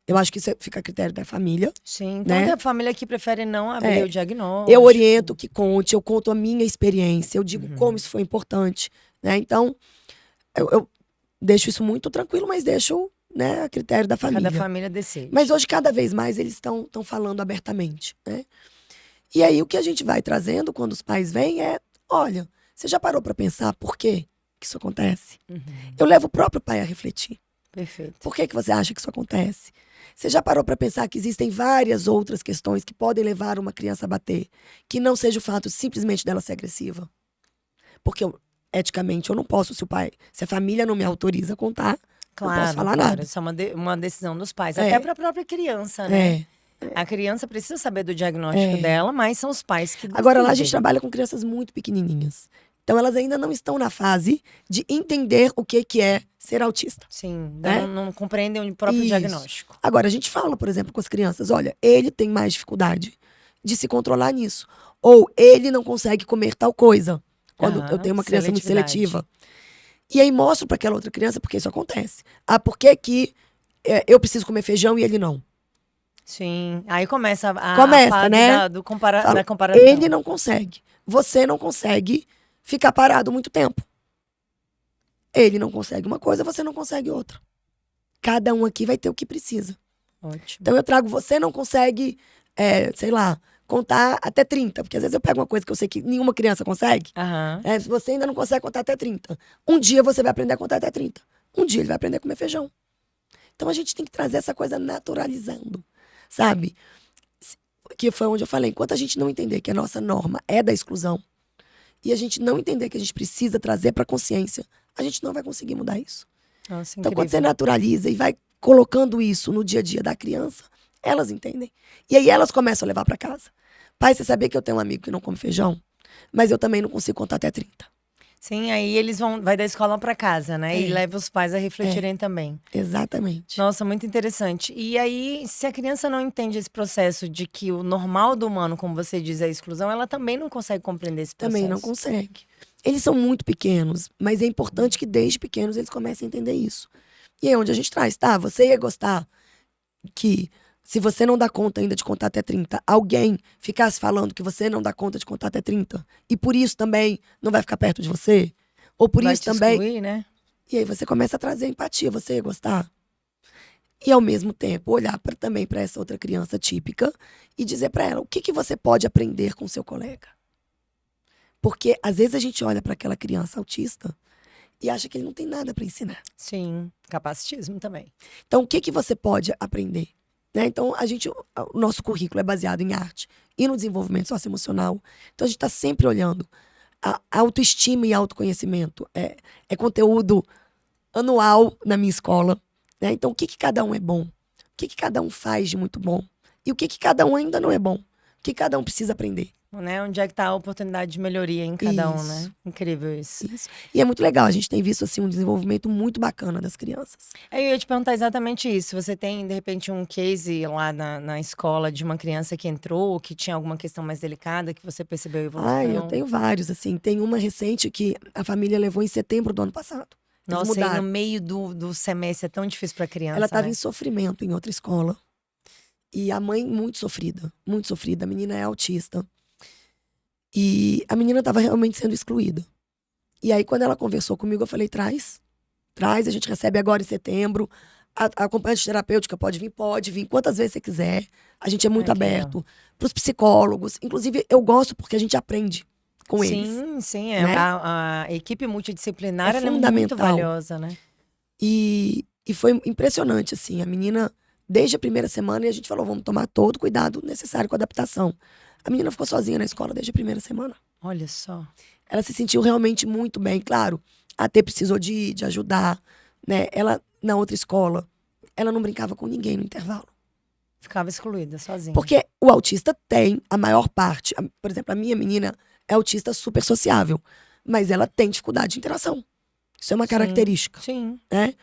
Eu acho que isso fica a critério da família. Sim, então né? tem a família que prefere não abrir o diagnóstico. Eu oriento que conte, eu conto a minha experiência, eu digo como isso foi importante, né? Então, eu deixo isso muito tranquilo, mas deixo, né, a critério da família. Cada família decide. Mas hoje, cada vez mais, eles estão falando abertamente, né? E aí, o que a gente vai trazendo quando os pais vêm olha, você já parou para pensar por quê que isso acontece? Eu levo o próprio pai a refletir. Perfeito. Por que você acha que isso acontece? Você já parou para pensar que existem várias outras questões que podem levar uma criança a bater, que não seja o fato simplesmente dela ser agressiva? Porque, eticamente, eu não posso, se a família não me autoriza a contar, Claro, não posso falar nada. Isso é uma decisão dos pais. Até para a própria criança, né? A criança precisa saber do diagnóstico dela, mas são os pais que decidem. Agora, lá a gente trabalha com crianças muito pequenininhas. Então, elas ainda não estão na fase de entender o que é ser autista. Sim, não compreendem o próprio diagnóstico. Agora, a gente fala, por exemplo, com as crianças, olha, ele tem mais dificuldade de se controlar nisso. Ou ele não consegue comer tal coisa. Quando eu tenho uma criança muito seletiva. E aí mostro para aquela outra criança porque isso acontece. Por que eu preciso comer feijão e ele não? Sim, aí começa a fase, né? da comparação. Ele não consegue. Você não consegue ficar parado muito tempo. Ele não consegue uma coisa, você não consegue outra. Cada um aqui vai ter o que precisa. Ótimo. Então eu trago, você não consegue, sei lá, contar até 30. Porque às vezes eu pego uma coisa que eu sei que nenhuma criança consegue. Aham. Se você ainda não consegue contar até 30. Um dia você vai aprender a contar até 30. Um dia ele vai aprender a comer feijão. Então a gente tem que trazer essa coisa naturalizando, sabe? Que foi onde eu falei, enquanto a gente não entender que a nossa norma é da exclusão, e a gente não entender que a gente precisa trazer para a consciência, a gente não vai conseguir mudar isso. Nossa, Então, quando você incrível. naturaliza e vai colocando isso no dia a dia da criança, elas entendem. E aí elas começam a levar para casa. Pai, você sabia que eu tenho um amigo que não come feijão? Mas eu também não consigo contar até 30. Sim, aí eles vai da escola para casa, né? E É. leva os pais a refletirem também. Exatamente. Nossa, muito interessante. E aí, se a criança não entende esse processo de que o normal do humano, como você diz, é a exclusão, ela também não consegue compreender esse processo. Também não consegue. Eles são muito pequenos, mas é importante que desde pequenos eles comecem a entender isso. E é onde a gente traz, tá? Você ia gostar que, se você não dá conta ainda de contar até 30, alguém ficasse falando que você não dá conta de contar até 30, e por isso também não vai ficar perto de você? Ou por Vai isso te também. excluir, né? E aí você começa a trazer empatia, você ia gostar? E ao mesmo tempo olhar também para essa outra criança típica e dizer para ela o que você pode aprender com o seu colega. Porque às vezes a gente olha para aquela criança autista e acha que ele não tem nada para ensinar. Sim, capacitismo também. Então, o que você pode aprender? Né? Então, o nosso currículo é baseado em arte e no desenvolvimento socioemocional. Então, a gente está sempre olhando. A autoestima e autoconhecimento é conteúdo anual na minha escola. Né? Então, o que cada um é bom? O que cada um faz de muito bom? E o que cada um ainda não é bom? O que cada um precisa aprender? Né? Onde é que está a oportunidade de melhoria em cada um, né? Isso. Incrível isso. Isso. E é muito legal, a gente tem visto assim um desenvolvimento muito bacana das crianças. Eu ia te perguntar exatamente isso. Você tem, de repente, um case lá na escola de uma criança que entrou, que tinha alguma questão mais delicada, que você percebeu a evolução? Eu tenho vários, assim. Tem uma recente que a família levou em setembro do ano passado. Eles Nossa, e mudaram. no meio do semestre é tão difícil para criança, Ela estava né? em sofrimento em outra escola. E a mãe muito sofrida, muito sofrida. A menina é autista. E a menina estava realmente sendo excluída. E aí, quando ela conversou comigo, eu falei, traz, a gente recebe agora em setembro. A acompanhante terapêutica pode vir quantas vezes você quiser. A gente é muito Ai, que legal. aberto. Para os psicólogos. Inclusive, eu gosto porque a gente aprende com eles. Sim, né? a equipe multidisciplinar É ela é muito fundamental. valiosa, né? E foi impressionante, assim. A menina, desde a primeira semana, e a gente falou, vamos tomar todo o cuidado necessário com a adaptação. A menina ficou sozinha na escola desde a primeira semana. Olha só. Ela se sentiu realmente muito bem. Claro, a T precisou de ajudar, né? Ela, na outra escola, ela não brincava com ninguém no intervalo. Ficava excluída, sozinha. Porque o autista tem a maior parte. Por exemplo, a minha menina é autista super sociável. Mas ela tem dificuldade de interação. Isso é uma característica. Sim. Né?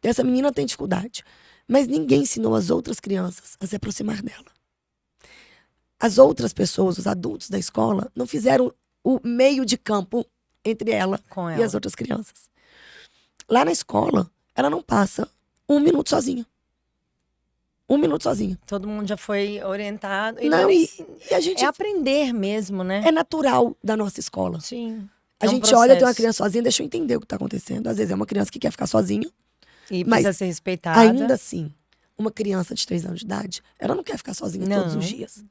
Essa menina tem dificuldade. Mas ninguém ensinou as outras crianças a se aproximar dela. As outras pessoas, os adultos da escola, não fizeram o meio de campo entre ela Com e ela. as outras crianças. Lá na escola, ela não passa 1 minuto sozinha. 1 minuto sozinha. Todo mundo já foi orientado. Não, e e a gente... é aprender mesmo, né? É natural da nossa escola. Sim. A É um gente olha, tem uma processo. criança sozinha, deixa eu entender o que está acontecendo. Às vezes é uma criança que quer ficar sozinha. E mas precisa ser respeitada. Ainda assim, uma criança de 3 anos de idade, ela não quer ficar sozinha todos Não. os dias.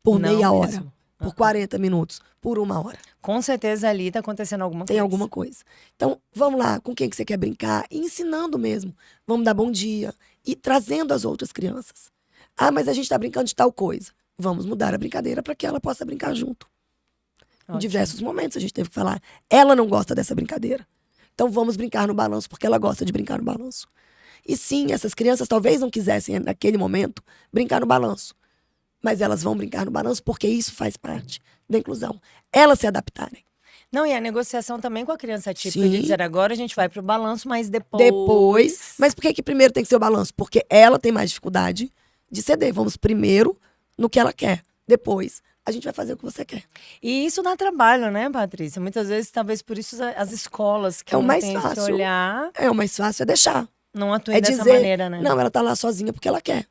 Por Não meia hora. mesmo. Por 40 minutos. Por 1 hora. Com certeza ali tá acontecendo alguma Tem coisa. alguma coisa. Então, vamos lá, com quem que você quer brincar? E ensinando mesmo. Vamos dar bom dia. E trazendo as outras crianças. Ah, mas a gente tá brincando de tal coisa. Vamos mudar a brincadeira para que ela possa brincar junto. Em Ótimo. diversos momentos a gente teve que falar. Ela não gosta dessa brincadeira. Então vamos brincar no balanço, porque ela gosta de brincar no balanço. E sim, essas crianças talvez não quisessem, naquele momento, brincar no balanço. Mas elas vão brincar no balanço porque isso faz parte da inclusão. Elas se adaptarem. Não, e a negociação também com a criança típica Sim. de dizer agora a gente vai pro balanço, mas depois. Depois. Mas por que primeiro tem que ser o balanço? Porque ela tem mais dificuldade de ceder. Vamos primeiro no que ela quer. Depois, a gente vai fazer o que você quer. E isso dá trabalho, né, Patrícia? Muitas vezes, talvez por isso as escolas que É o não mais têm esse fácil. olhar É, o mais fácil é deixar. não atuem É dessa dizer, maneira, né? não, ela tá lá sozinha porque ela quer.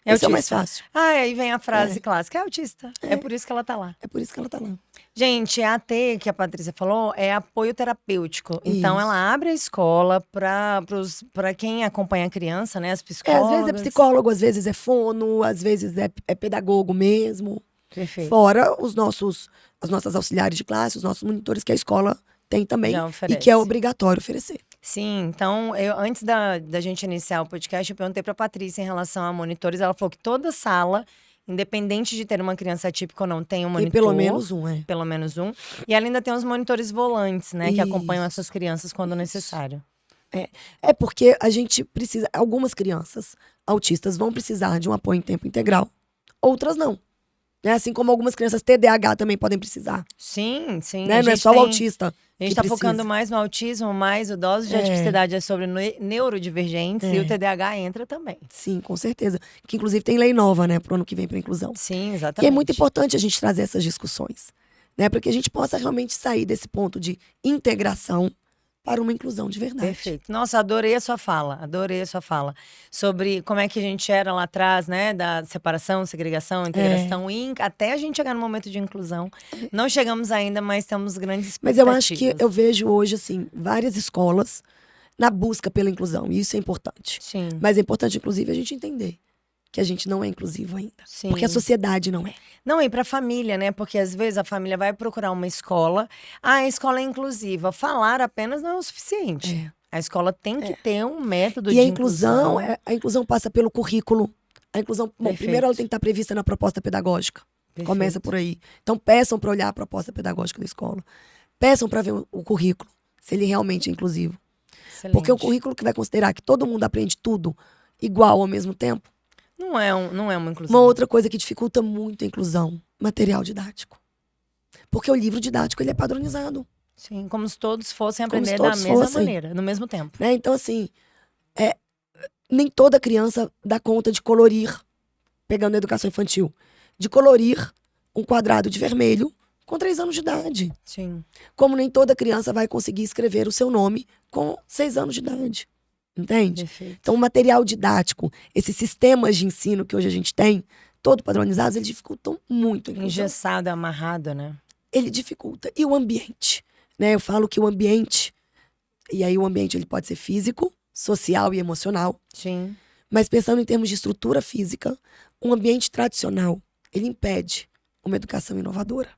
É Esse é o mais autista. fácil. Ah, aí vem a frase clássica, é autista. É por isso que ela tá lá. É por isso que ela tá lá. Gente, a AT que a Patrícia falou é apoio terapêutico. Então, Isso. ela abre a escola para quem acompanha a criança, né? As Às psicólogas. vezes é psicólogo, às vezes é fono, às vezes é pedagogo mesmo. Perfeito. Fora as nossas auxiliares de classe, os nossos monitores que a escola tem também Já e oferece. que é obrigatório oferecer. Sim, então, antes da gente iniciar o podcast, eu perguntei para a Patrícia em relação a monitores. Ela falou que toda sala, independente de ter uma criança atípica ou não, tem um Tem monitor. pelo menos um, Pelo menos um. E ela ainda tem os monitores volantes, né? Que acompanham Isso, essas crianças quando necessário. É porque a gente precisa. Algumas crianças autistas vão precisar de um apoio em tempo integral, outras não. Né? Assim como algumas crianças TDAH também podem precisar. Sim, sim. Né? Não é só o autista. A gente que está focando precisa. mais no autismo, mas o dose de atipicidade é sobre neurodivergentes e o TDAH entra também. Sim, com certeza. Que inclusive tem lei nova, né, pro ano que vem para inclusão. Sim, E exatamente. é muito importante a gente trazer essas discussões, né, para que a gente possa realmente sair desse ponto de integração para uma inclusão de verdade. Perfeito. Nossa, adorei a sua fala, sobre como é que a gente era lá atrás, né, da separação, segregação, integração, até a gente chegar no momento de inclusão. Não chegamos ainda, mas temos grandes expectativas. Mas eu acho que eu vejo hoje, assim, várias escolas na busca pela inclusão, e isso é importante. Sim. Mas é importante, inclusive, a gente entender que a gente não é inclusivo ainda. Sim. Porque a sociedade não é. Não, e para a família, né? Porque às vezes a família vai procurar uma escola. Ah, a escola é inclusiva. Falar apenas não é o suficiente. A escola tem que ter um método de inclusão. A inclusão passa pelo currículo. A inclusão, bom, Perfeito. primeiro ela tem que estar prevista na proposta pedagógica. Perfeito. Começa por aí. Então peçam para olhar a proposta pedagógica da escola. Peçam para ver o currículo, se ele realmente é inclusivo. Excelente. Porque o currículo que vai considerar que todo mundo aprende tudo igual ao mesmo tempo. Não é uma inclusão. Uma outra coisa que dificulta muito a inclusão, material didático. Porque o livro didático ele é padronizado. Sim, como se todos fossem Como se aprender da todos mesma fossem. maneira, no mesmo tempo. Né? Então, assim, nem toda criança dá conta de colorir, pegando a educação infantil, de colorir um quadrado de vermelho com 3 anos de idade. Sim. Como nem toda criança vai conseguir escrever o seu nome com 6 anos de idade. Entende? Perfeito. Então, o material didático, esses sistemas de ensino que hoje a gente tem, todo padronizados, eles dificultam muito a inclusão. Engessado, amarrado, né? Ele dificulta. E o ambiente? Né? Eu falo que o ambiente, e aí o ambiente ele pode ser físico, social e emocional, Sim. mas pensando em termos de estrutura física, um ambiente tradicional, ele impede uma educação inovadora.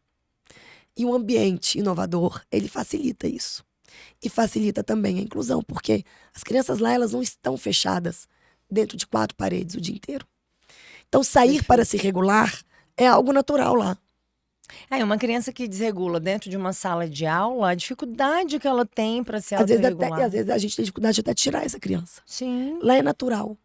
E um ambiente inovador, ele facilita isso. E facilita também a inclusão, porque as crianças lá, elas não estão fechadas dentro de 4 paredes o dia inteiro. Então, sair para se regular é algo natural lá. Uma criança que desregula dentro de uma sala de aula, a dificuldade que ela tem para se Às vezes, autorregular. às vezes a gente tem dificuldade até de tirar essa criança. Sim. Lá é natural.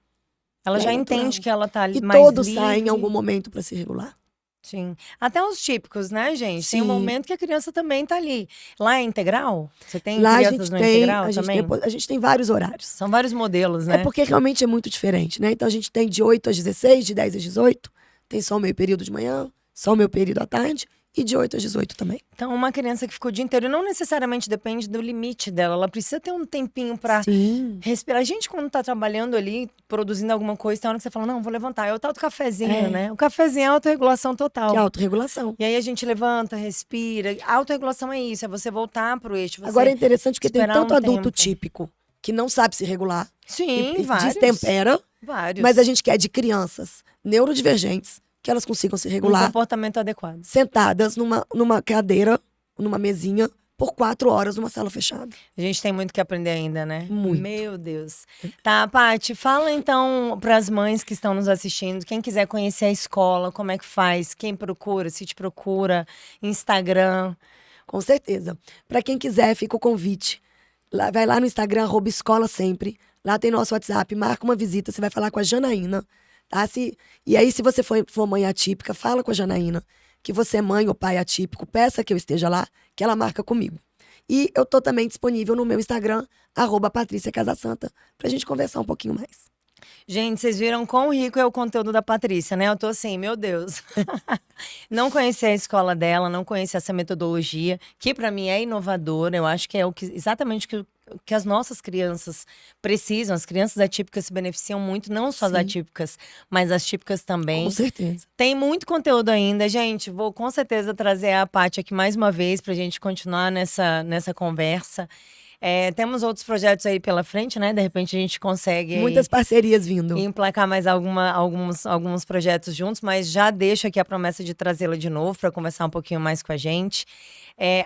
Ela já natural. entende que ela tá E mais todos livre. saem em algum momento para se regular. Sim. Até os típicos, né, gente? Tem um Sim. momento que a criança também tá ali. Lá é integral? Você tem Lá a crianças gente no tem, integral também? a gente tem vários horários. São vários modelos, né? É porque realmente é muito diferente, né? Então a gente tem de 8 às 16, de 10 às 18, tem só o meio período de manhã, só o meio período à tarde e de 8 às 18 também. Então, uma criança que ficou o dia inteiro não necessariamente depende do limite dela. Ela precisa ter um tempinho pra Sim. respirar. A gente, quando tá trabalhando ali, produzindo alguma coisa, tem hora que você fala, não, vou levantar. É o tal do cafezinho, né? O cafezinho é autorregulação total. Que é autorregulação. E aí a gente levanta, respira. A autorregulação é isso, é você voltar pro eixo. Você Agora é interessante porque tem esperar tanto um adulto tempo. típico que não sabe se regular Sim, e vários. destempera, Vários. mas a gente quer de crianças neurodivergentes que elas consigam se Um regular comportamento adequado. sentadas numa cadeira, numa mesinha, por 4 horas numa sala fechada. A gente tem muito que aprender ainda, né? Muito. Meu Deus. Tá, Paty, fala então para as mães que estão nos assistindo, quem quiser conhecer a escola, como é que faz, quem procura, se te procura, Instagram. Com certeza. Para quem quiser, fica o convite. Vai lá no Instagram, @escola sempre. Lá tem nosso WhatsApp, marca uma visita, você vai falar com a Janaína. Tá? E aí, se você for mãe atípica, fala com a Janaína que você é mãe ou pai atípico, peça que eu esteja lá, que ela marca comigo. E eu tô também disponível no meu Instagram, @PatriciaCasasanta, pra gente conversar um pouquinho mais. Gente, vocês viram quão rico é o conteúdo da Patrícia, né? Eu tô assim, meu Deus. Não conhecia a escola dela, não conhecia essa metodologia, que para mim é inovadora. Eu acho que é exatamente o que as nossas crianças precisam. As crianças atípicas se beneficiam muito, não só as Sim. atípicas, mas as típicas também. Com certeza. Tem muito conteúdo ainda, gente. Vou com certeza trazer a Paty aqui mais uma vez pra gente continuar nessa conversa. Temos outros projetos aí pela frente, né? De repente a gente consegue Muitas parcerias vindo. emplacar mais alguns projetos juntos, mas já deixo aqui a promessa de trazê-la de novo para conversar um pouquinho mais com a gente.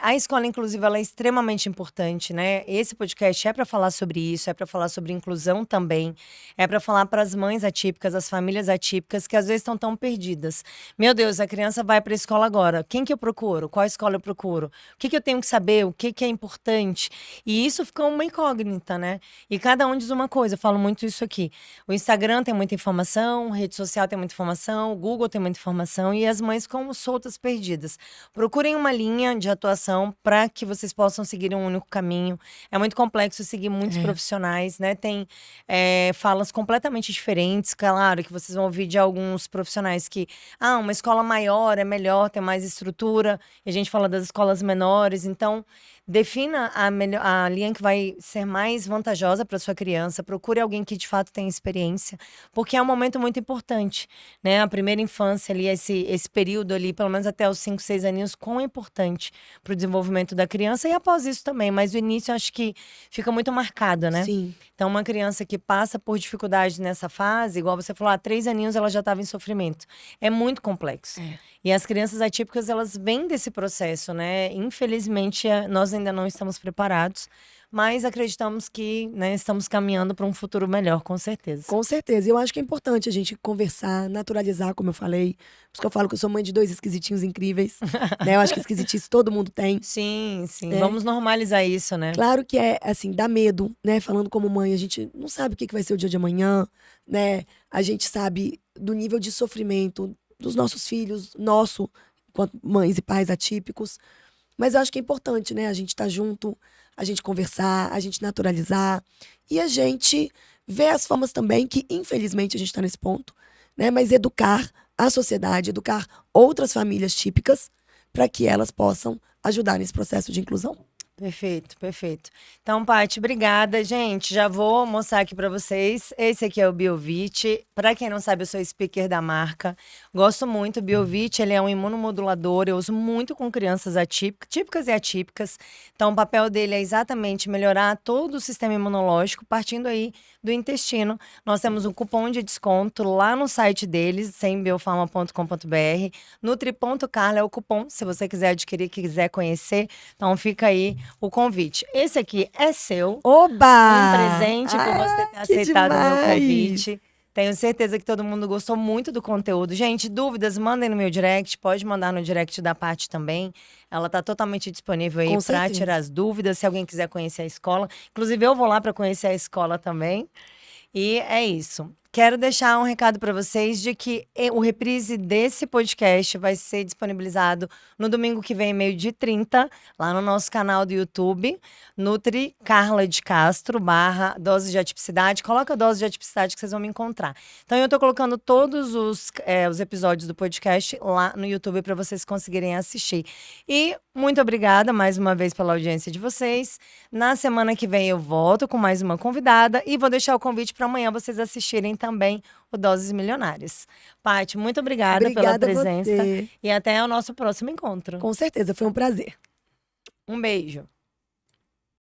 A escola inclusiva ela é extremamente importante, né? Esse podcast é para falar sobre isso, é para falar sobre inclusão também, é para falar para as mães atípicas, as famílias atípicas que às vezes estão tão perdidas. Meu Deus, a criança vai para a escola agora. Quem que eu procuro? Qual escola eu procuro? O que eu tenho que saber? O que é importante? E isso fica uma incógnita, né? E cada um diz uma coisa. Eu falo muito isso aqui. O Instagram tem muita informação, rede social tem muita informação, o Google tem muita informação e as mães ficam soltas, perdidas. Procurem uma linha de atuação para que vocês possam seguir um único caminho. É muito complexo seguir muitos profissionais, né? Tem falas completamente diferentes. Claro que vocês vão ouvir de alguns profissionais que uma escola maior é melhor, tem mais estrutura. E a gente fala das escolas menores. Então, defina a linha que vai ser mais vantajosa para sua criança. Procure alguém que de fato tenha experiência, porque é um momento muito importante, né? A primeira infância ali, esse período ali, pelo menos até os 5, 6 aninhos, quão é importante para o desenvolvimento da criança e após isso também. Mas o início eu acho que fica muito marcado, né? Sim. Então, uma criança que passa por dificuldade nessa fase, igual você falou, 3 aninhos ela já estava em sofrimento. É muito complexo. E as crianças atípicas, elas vêm desse processo, né? Infelizmente, nós ainda não estamos preparados, mas acreditamos que, né, estamos caminhando para um futuro melhor, com certeza. Com certeza. Eu acho que é importante a gente conversar, naturalizar, como eu falei. Por isso que eu falo que eu sou mãe de 2 esquisitinhos incríveis. Né? Eu acho que esquisitice todo mundo tem. Sim. Vamos normalizar isso, né? Claro que assim, dá medo, né? Falando como mãe, a gente não sabe o que vai ser o dia de amanhã, né? A gente sabe do nível de sofrimento dos nossos filhos, enquanto mães e pais atípicos. Mas eu acho que é importante, né? A gente estar junto, a gente conversar, a gente naturalizar e a gente ver as formas também que, infelizmente, a gente está nesse ponto, né? Mas educar a sociedade, educar outras famílias típicas para que elas possam ajudar nesse processo de inclusão. Perfeito. Então, Paty, obrigada. Gente, já vou mostrar aqui para vocês. Esse aqui é o Biovit. Para quem não sabe, eu sou speaker da marca. Gosto muito. O Biovit, ele é um imunomodulador. Eu uso muito com crianças típicas e atípicas. Então, o papel dele é exatamente melhorar todo o sistema imunológico, partindo aí do intestino. Nós temos um cupom de desconto lá no site deles, sembiofarma.com.br. Nutri.carla é o cupom, se você quiser adquirir, quiser conhecer. Então, fica aí o convite. Esse aqui é seu. Oba! Um presente por você ter aceitado o meu demais! convite. Tenho certeza que todo mundo gostou muito do conteúdo. Gente, dúvidas, mandem no meu direct. Pode mandar no direct da Paty também. Ela está totalmente disponível aí para tirar as dúvidas, se alguém quiser conhecer a escola. Inclusive, eu vou lá para conhecer a escola também. E é isso. Quero deixar um recado para vocês de que o reprise desse podcast vai ser disponibilizado no domingo que vem, 12h30, lá no nosso canal do YouTube, Nutri Carla de Castro, /Dose de Atipicidade. Coloca Dose de Atipicidade que vocês vão me encontrar. Então, eu estou colocando todos os episódios do podcast lá no YouTube para vocês conseguirem assistir. E muito obrigada mais uma vez pela audiência de vocês. Na semana que vem eu volto com mais uma convidada e vou deixar o convite para amanhã vocês assistirem também o Doses Milionárias. Paty, muito obrigada pela presença e até o nosso próximo encontro. Com certeza, foi um prazer. Um beijo.